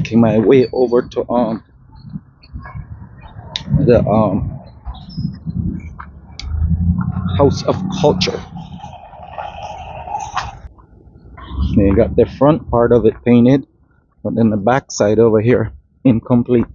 making my way over to the House of Culture. They got the front part of it painted, but then the back side over here incomplete.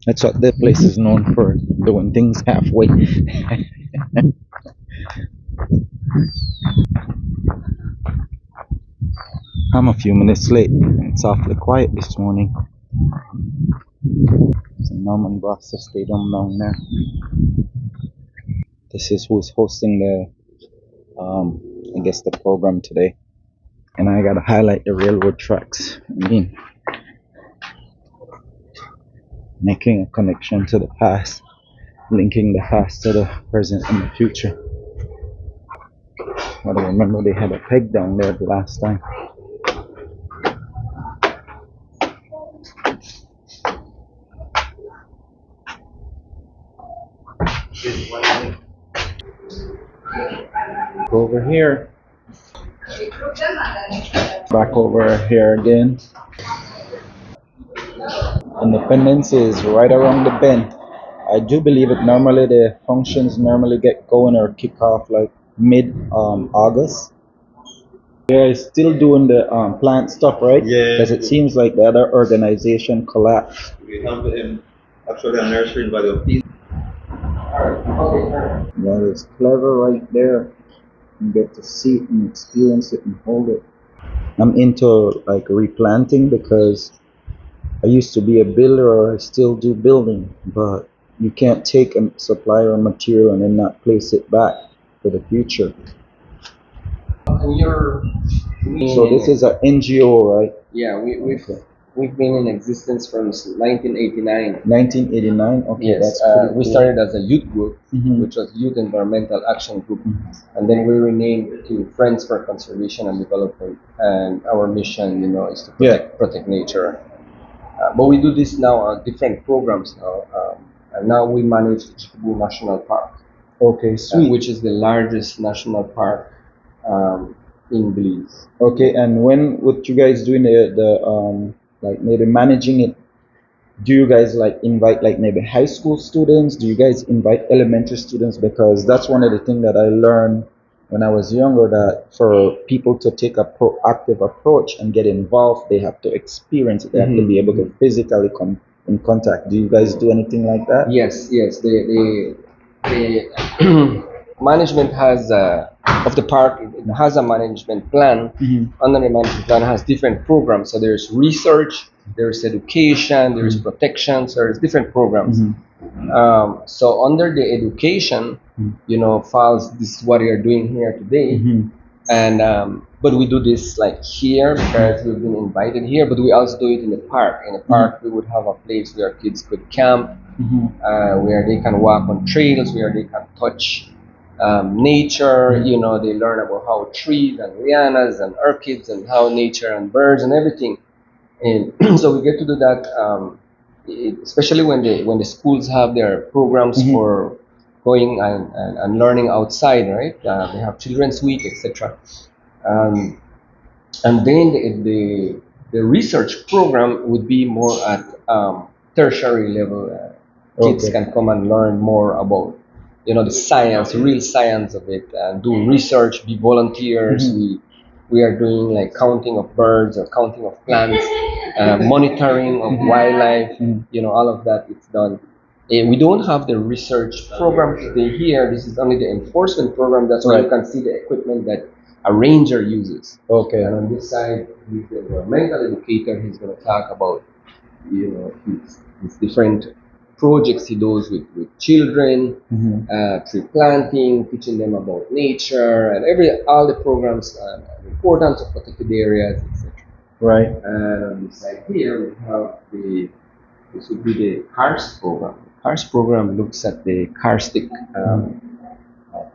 That's what the place is known for, doing things halfway. I'm a few minutes late. It's awfully quiet this morning. So Norman Broster Stadium down there. This is who's hosting the, I guess the program today. And I gotta highlight the railroad tracks. I mean, making a connection to the past, linking the past to the present and the future. But I remember they had a peg down there the last time. Over here. Back over here again. Independence is right around the bend. I do believe it normally the functions normally get going or kick off like mid August. They're still doing the plant stuff, right? Yeah. Because it seems like the other organization collapsed. We have actually a nursery by the piece. That is clever right there. You get to see it and experience it and hold it. I'm into like replanting because I used to be a builder, or I still do building, but you can't take a supplier material and then not place it back for the future. And you're So this is an NGO, right? yeah, we've been in existence from 1989. 1989. Okay, Yes, that's pretty we cool. started as a youth group, Mhm. which was Youth Environmental Action Group, and then we renamed to Friends for Conservation and Development. And our mission, is to protect nature. But we do this now on different programs now, and now we manage the Chikubu National Park, Okay, sweet. which is the largest national park in Belize. Okay, and when what you guys doing the like maybe managing it? Do you guys like invite like maybe high school students? Do you guys invite elementary students? Because that's one of the things that I learned when I was younger, that for people to take a proactive approach and get involved, they have to experience it. They have to be able to physically come in contact. Do you guys do anything like that? Yes. The management has of the park. It has a management plan. Under the management plan has different programs. So there's research, there's education, there's protection. So there's different programs. So under the education, falls this is what we are doing here today. And but we do this like here because we've been invited here, but we also do it in the park. In the park, we would have a place where kids could camp, where they can walk on trails, where they can touch nature. They learn about how trees and lianas and orchids and how nature and birds and everything. And so we get to do that, especially when the schools have their programs for going and learning outside, right? They have Children's Week, etc. And then the research program would be more at tertiary level. Kids can come and learn more about the science, real science of it, and do research, be volunteers. We are doing like counting of birds or counting of plants, monitoring of wildlife. All of that it's done. We don't have the research program today here. This is only the enforcement program. That's why you can see the equipment that a ranger uses. Okay. And on this side, he's the environmental educator. He's going to talk about, his different projects he does with children, tree planting, teaching them about nature, and all the programs, the importance of protected areas, etc. Right. And on this side here, we have this would be the CARS program. CARS program looks at the karstic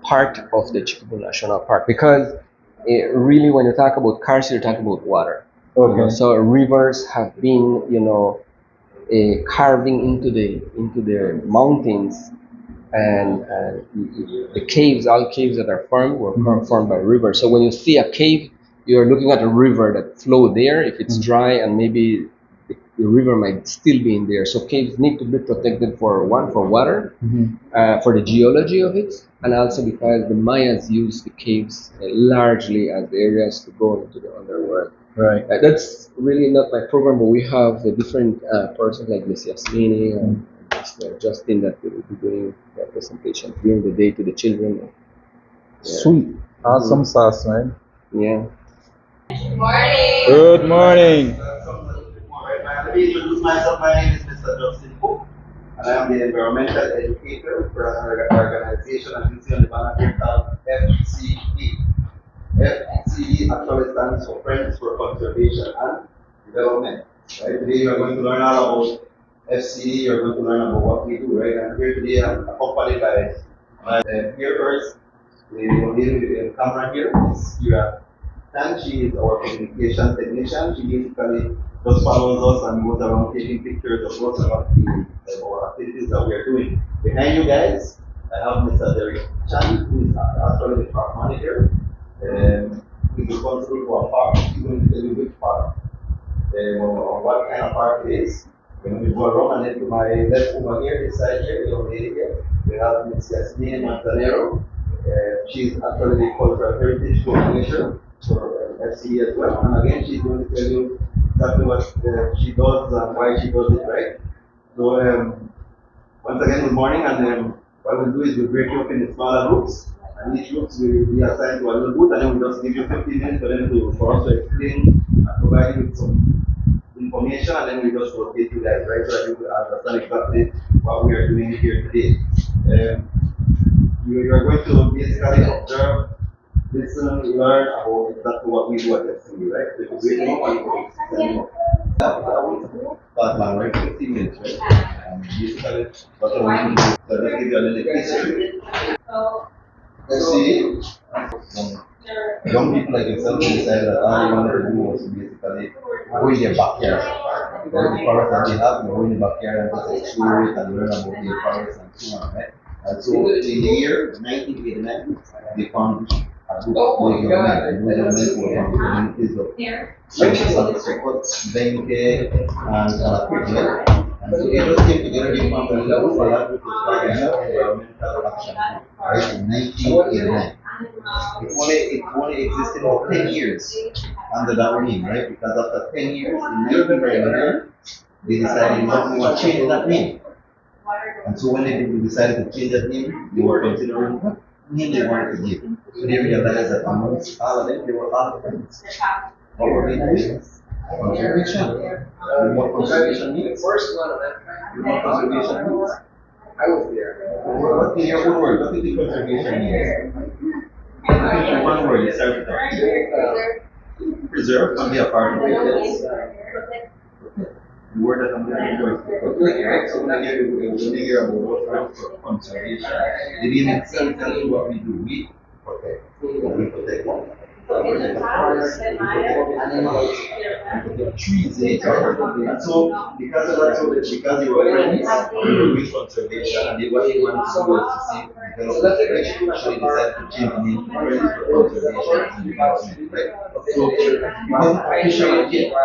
part of the Chicxulub National Park because really, when you talk about cars, you're talking about water. Okay. So rivers have been, carving into the mountains, and the caves, all caves that are formed were formed by rivers. So when you see a cave, you're looking at a river that flowed there. If it's dry, and maybe the river might still be in there. So caves need to be protected for one, for water, for the geology of it, and also because the Mayas used the caves largely as the areas to go into the underworld. Right. That's really not my program, but we have the different persons like Miss Yasmini and Mr. Justin that will be doing the presentation during the day to the children. Sweet. Awesome sauce, man. Yeah. Good morning. Let me introduce myself. My name is Mr. Justin Cook, and I am the environmental educator for an organization, as you see on the banner here, called FCD. FCD actually stands for Friends for Conservation and Development. Right? Today you are going to learn all about FCD. You are going to learn about what we do. Right? And here today I'm accompanied by my here first, the camera here is Kira. And she is our communication technician. She basically just follows us and goes around taking pictures of us about our activities that we are doing. Behind you guys, I have Mr. Derek Chan, who is actually the park manager. He's responsible for a park. He's going to tell you which park, or what kind of park it is. When we go around, and then to my left over here, this side here, the young lady here, we have Ms. Yasmin Manzanero. She's actually the cultural heritage coordinator for FCE as well. And again, she's going to tell you exactly what she does and why she does it, right? So, once again, good morning. And what we'll do is we'll break you up in smaller groups. And each group will be assigned to a little booth, and then we'll just give you 15 minutes for us to explain and provide you with some information, and then we just rotate you guys, right? So that you will understand exactly what we are doing here today. You are going to basically observe, listen, learn about exactly what we do at FCU, right? So if you wait more, you will send more. But man, right? 15 minutes, right? Basically, what I want to do, so just give you a little history. FCU, young people like yourself decided that all they wanted to do was basically go in their backyard. The forest that they have, go in the backyard and just explore it and learn about their forest and so on, right? And so in the year 1989, they found a group of young men, and those young men were from the communities of Sokot, Benke, and Kalapete. And so they just came together, they found a little group, and that group was called the Environmental Action Group, right, in 1989. It only existed for 10 years under that name, right? Because after 10 years, in 1999, they decided not to change that name. And so when they decided to change that name, they were considering what name they wanted to give. So they realized that amongst all of them, they were all friends. What were they doing? Conservation. And what conservation means? You know what conservation means? I was there. What in your own word, what do you think conservation means? One word, you start with that. Preserve can be a part of it. Yes. The word that I'm going to use is protect, right? So when you hear about what for conservation, the name itself tells you what we do. We protect. We protect what? We protect forests, we protect animals, we protect trees, and so because of that, so that because they were friends, they were doing conservation, and what they wanted to do was to see development, right? So they decided to change the name to Friends for Conservation and Development, right? So it wasn't official yet.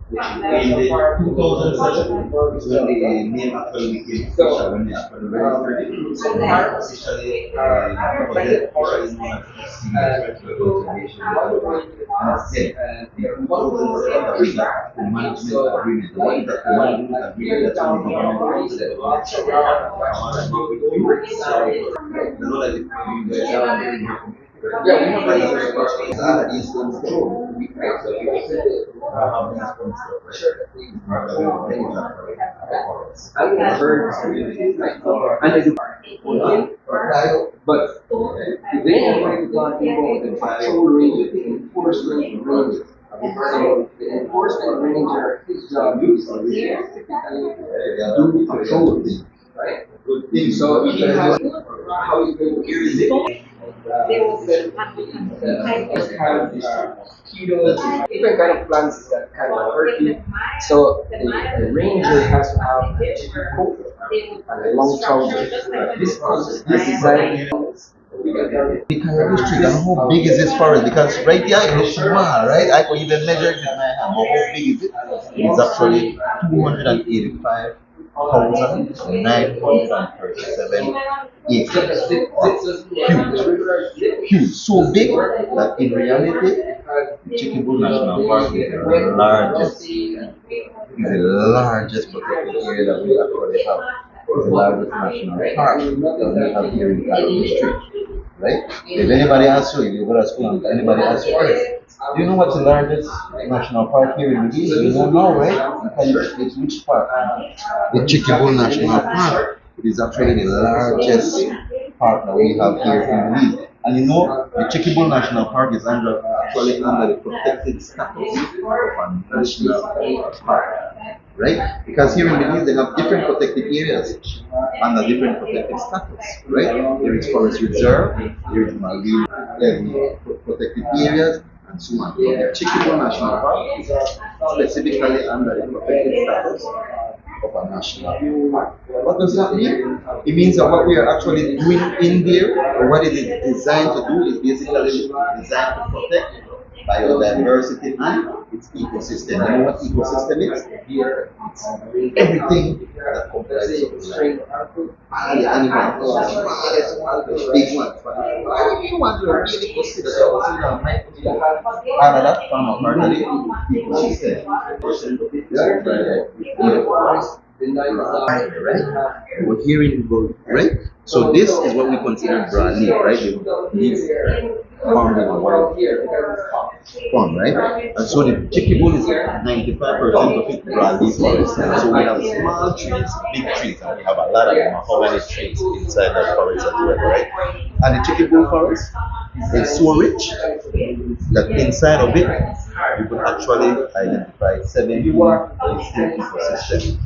In the 2007 is when the name actually became official, when they actually registered it. So officially, officially known as FCD, Conservation Development. And then the 2007 agreement, the management agreement, the one that the management agreement that the government said, I want to work with you. So, the law that you guys have, yeah, we have these things control. We have these things but they are going to talk about the patrol range, the enforcement range. So the enforcement ranger, his job is to do patrols. Good thing. So we have how you can use it. Different kind of plants that kind of hurt you. So the ranger has to have a chicken coat and a long trousers. This design. The Caribou Street, and how big is this forest? Because right here it looks small, right? I could even measure it with my hand, but how big is it? It's actually 285,937 acres. Huge, huge, so big that in reality, the Chicken Bull National Park is the largest protected area that we actually have. It's the largest national park that we have here in Caribou Street, right? If anybody asks you, if you go to school and anybody asks you, "Hey, do you know what's the largest national park here in Belize?" You don't know, right? Because it's which park? The Chicken Bull National Park. It is actually the largest park that we have here in Belize. And you know, the Chicken Bull National Park is actually under the protected status of a national park, right? Because here in Belize they have different protected areas under different protected status, right? There is forest reserve, there is marine protected areas, and so on. But the Chicken Bull National Park is specifically under the protected status of a national park. What does that mean? It means that what we are actually doing in there, or what it is designed to do, is basically designed to protect biodiversity and its ecosystem. You know what ecosystem is? It's everything that comprises of life. All the animals, the big ones. But if you want to really consider all of that form of part of the ecosystem. Right? We're hearing about, right? So this is what we consider broadleaf, right? The leaf formed in a wild form, right? And so the chicky bull is 95% of it broadleaf forest. And so we have small trees, big trees, and we have a lot of mahogany trees inside that forest as well, right? And the chicky bull forest is so rich that inside of it you could actually identify 17 distinct ecosystems.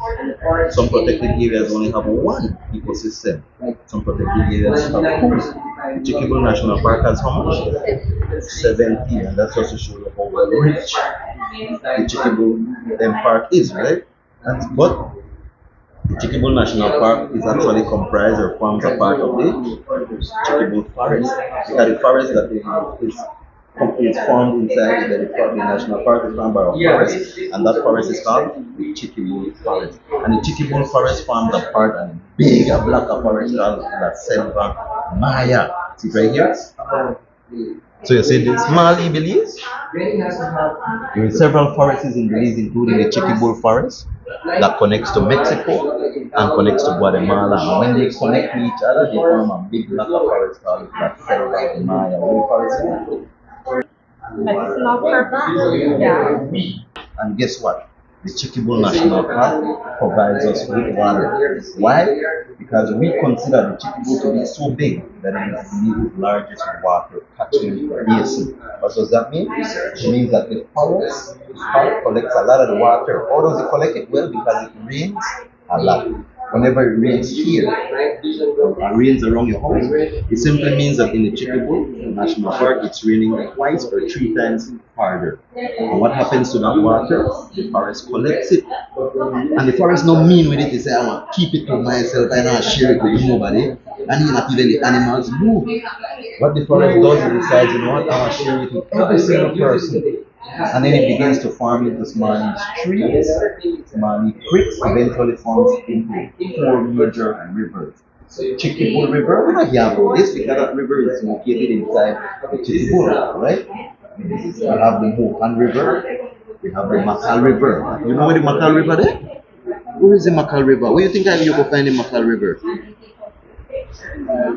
Some protected areas only have one ecosystem. Some protected areas have two. The Chicken Bull National Park has how much? 17, and that's also show you how rich the Chicken Bull Park is, right? But the Chicken Bull National Park is actually comprised or forms a part of the Chicken Bull Forest. Because the forest that is formed inside the national park is formed by a forest, and that forest is called the Chicken Bull Forest. And the Chicken Bull Forest forms a part of a bigger blacker forest called La Selva Maya. See it right here? So you see this small in Belize? There are several forests in Belize, including the Chicken Bull Forest that connects to Mexico and connects to Guatemala. And when they connect to each other, they form a big blacker forest called La Selva Maya. What forest is it? Medicinal purpose. Yeah. And guess what? The Chicken Bull National Park provides us with water. Why? Because we consider the Chicken Bull to be so big that it is the largest water catching basin. What does that mean? It means that the forest collects a lot of the water. How does it collect it? Well, because it rains a lot. Whenever it rains here, or rains around your house, it simply means that in the Chicken Bull National Park, it's raining twice or three times harder. And what happens to that water? The forest collects it. And the forest not mean with it, they say, I want to keep it to myself and not share it with nobody. And not even the animals do. What the forest does is it decides, you know what, I want to share it with every single person. And then it begins to form into small streams, small creeks, eventually forms into four major rivers. Chicken Bull River, we're not here about this because that river is located inside the Chicken Bull, right? We have the Mohan River, we have the Makal River. You know where the Makal River is? Where is the Makal River? Where do you think you go find the Makal River?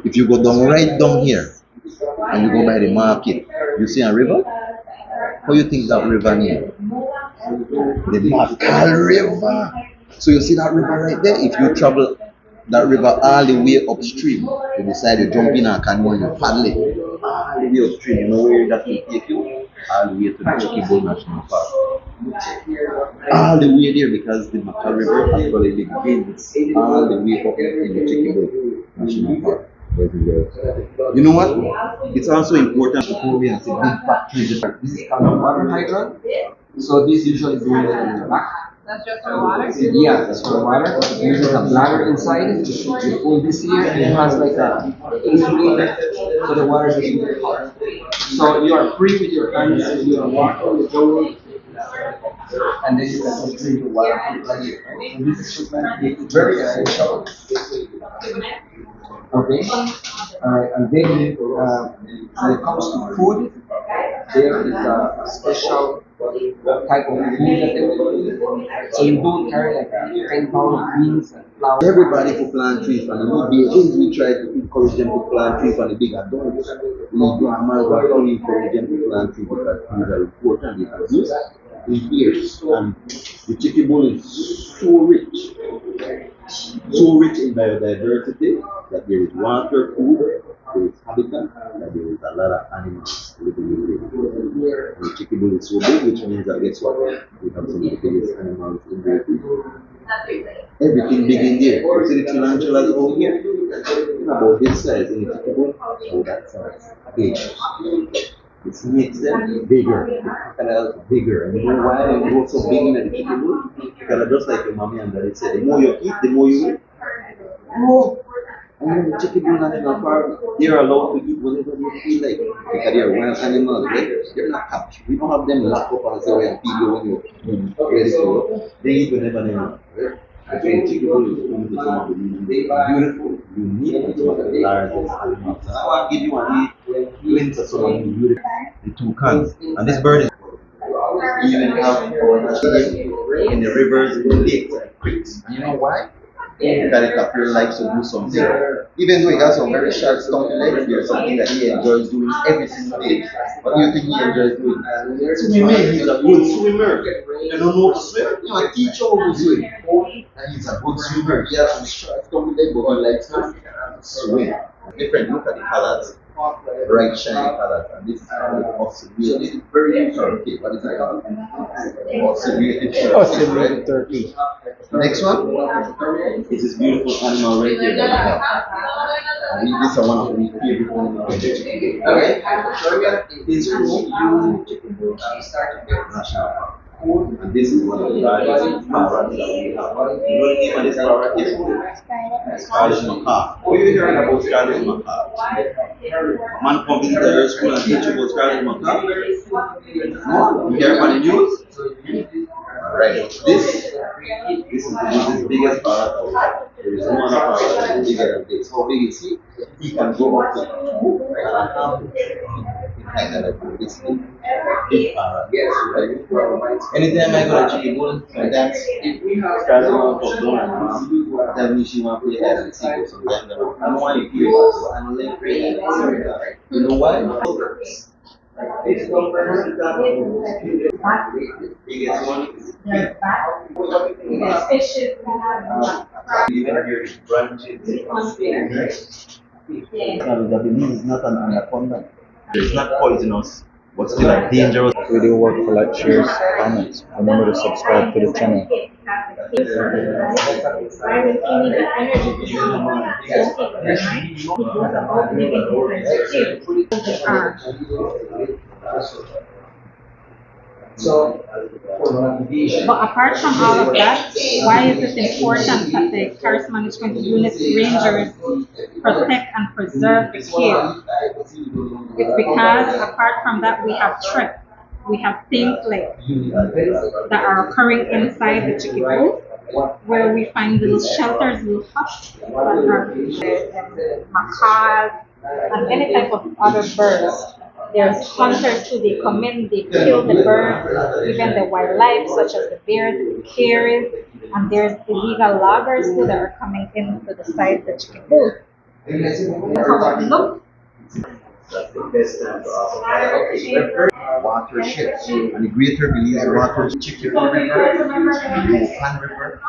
If you go down right down here and you go by the market, you see a river? How do you think that river name? The Makal River. So you see that river right there? If you travel that river all the way upstream, you decide to jump in a canoe and you paddle it all the way upstream. You know where that will take you? All the way to the Chicken Bull National Park. all the way there because the Macau River actually begins all the way up in the Chiquibul National Park. You know what? It's also important before we have the big factory. This is called a water hydrant. So this usually goes in the back. That's just for water? Yeah, that's for water. It uses a bladder inside. You pull this here and it has like a insulator so the water doesn't get hot. So you are free with your hands if you are walking the road and then you can just drink the water from the lake. So this is very essential. Okay. And then when it comes to food, there is a special type of food that they will use. So you don't carry like a 10 pound of beans and flour. Everybody could plant trees and the days we try to encourage them to plant trees on the big adults. We grandmas are how we encourage them to plant trees because trees are important. They produce in years. And the chicken bowl is so rich in biodiversity that there is water, food, there is habitat, that there is a lot of animals living in there. And the chicken bowl is so big, which means that guess what? We have some of the biggest animals in there too. Everything big in there. You see the tarantulas over here? About this size in the chicken bowl, about that size. Big. It makes them bigger. The crocodiles bigger. And you know why they grow so big in the chicken bowl? Because just like your mommy and daddy said, the more you eat, the more you grow. And then the chicken bowl national park, they're allowed to eat whatever they feel like. Because they're wild animals, right? They're not captured. We don't have them locked up and say, oh, yeah, feed you when you're ready to go. They eat whenever they want, right? I think chicken bowl is home to some of the beautiful, unique, and some of the largest animals. So I want to give you a glimpse of some of the beautiful, the toucans. And this bird is even have in the rivers, in the lakes, and creeks. And you know why? Because the tapir likes to do something. Even though he has some very short stumpy legs, there's something that he enjoys doing every single day. What do you think he enjoys doing? Swimming. He's a good swimmer. You don't know how to swim? You know, teach him how to swim. And he's a good swimmer. He has some short stumpy legs, but he likes to swim. Different, look at the colors. Bright shiny colors, and this is called oxybutyl. This is very turkey. What is it called? Oxybutyl turkey. Oxybutyl turkey. The next one is this beautiful animal right here that we have. And these are one of my favorite animals in the chicken bowl. Okay? It's called National Park. And this is one of the largest parrots that we have. You know the name of this parrot is? Scarlet macaque. What are you hearing about Scarlet macaque? Man come visit your school and teach you about Scarlet macaque? No? You hear about the news? Alright. This is the biggest parrot out there. There is no other parrot that is bigger than this. How big is he? He can go up to 2.5 kind of like this big parrot. Anytime I go to chicken bowl, sometimes Scarlet will come down and tell me she want to play hide and seek or something. I don't want you to play that, so I don't like playing hide and seek. You know why? Biggest one is even here is branches. I believe it's not an anaconda. It's not poisonous, but still a dangerous. Video work for like, shares, comments. Remember to subscribe to the channel. But apart from all of that, why is it important that the Forest Management Unit rangers protect and preserve the cave? It's because apart from that, we have threats. We have things like that are occurring inside the chicken coop, where we find little shelters, little huts that are macaws and any type of other birds. There's hunters too, they come in, they kill the birds, even the wildlife such as the bears, the carries, and there's illegal loggers too that are coming into the site of the chicken coop. How it looks. Watersheds and the Greater Belize Water, Chicken River, the Yukon River,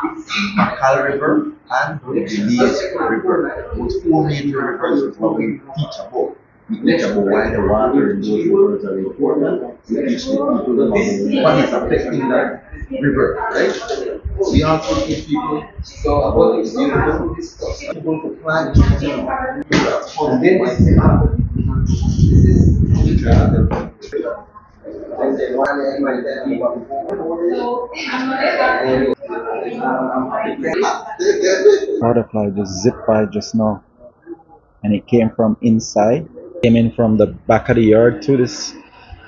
Makal River, and the Belize River. Those four major rivers is what we teach about. we teach about why the water in those rivers are important. We teach the people about what is affecting that river, right? We also teach people about the beautiful people to plant trees, you know. And then Butterfly just zipped by just now, and it came from inside. Came in from the back of the yard to this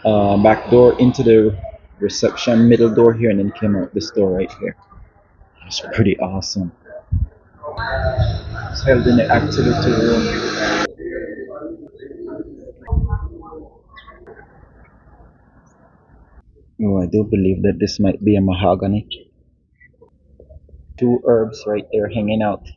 back door into the reception middle door here, and then came out this door right here. It's pretty awesome. It's held in the activity room. Oh, I do believe that this might be a mahogany. Two herbs right there hanging out.